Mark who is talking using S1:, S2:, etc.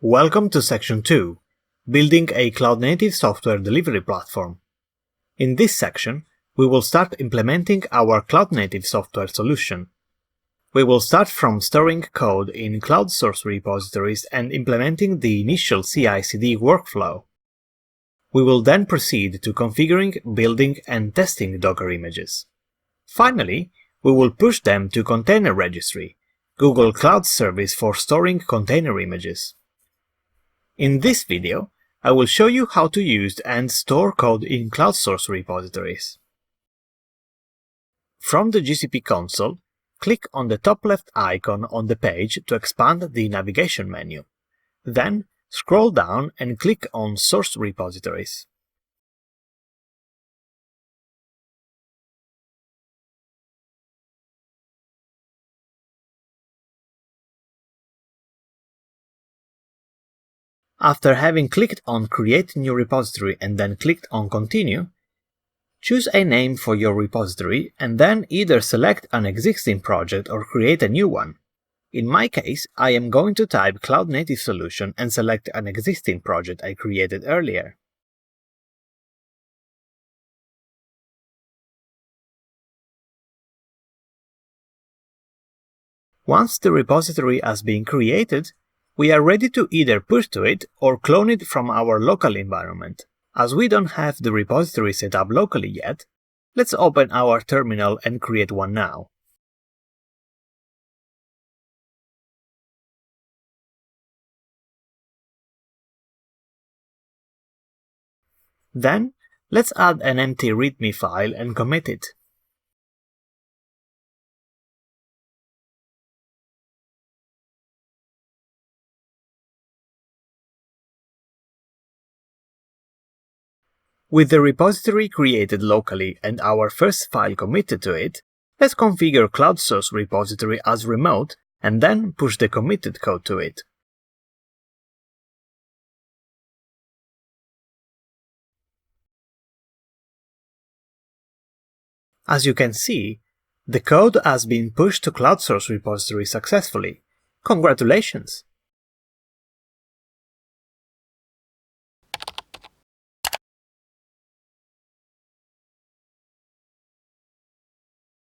S1: Welcome to Section 2, Building a Cloud-Native Software Delivery Platform. In this section, we will start implementing our cloud-native software solution. We will start from storing code in cloud source repositories and implementing the initial CI/CD workflow. We will then proceed to configuring, building, and testing Docker images. Finally, we will push them to Container Registry, Google Cloud Service for storing container images. In this video, I will show you how to use and store code in cloud source repositories. From the GCP console, click on the top left icon on the page to expand the navigation menu. Then, scroll down and click on Source Repositories. After having clicked on Create New Repository and then clicked on Continue, choose a name for your repository and then either select an existing project or create a new one. In my case, I am going to type Cloud Native Solution and select an existing project I created earlier. Once the repository has been created, we are ready to either push to it or clone it from our local environment. As we don't have the repository set up locally yet, let's open our terminal and create one now. Then, let's add an empty README file and commit it. With the repository created locally and our first file committed to it, let's configure Cloud Source repository as remote and then push the committed code to it. As you can see, the code has been pushed to Cloud Source repository successfully. Congratulations!